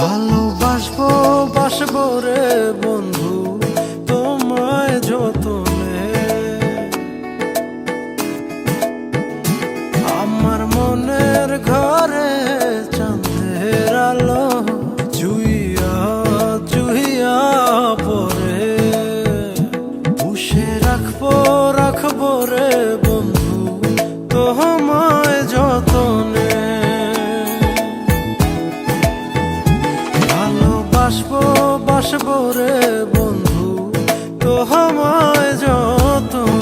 ভালোবাসবো বাসবো রে বন্ধু তোমায় যতনে, আমার মনের ঘরে চাঁদের আলো জুইয়া জুইয়া পরে, পুষে রাখবো রাখবো রে বন্ধু তোমায় যতনে। বাসবো রে বন্ধু তোমায় যতনে।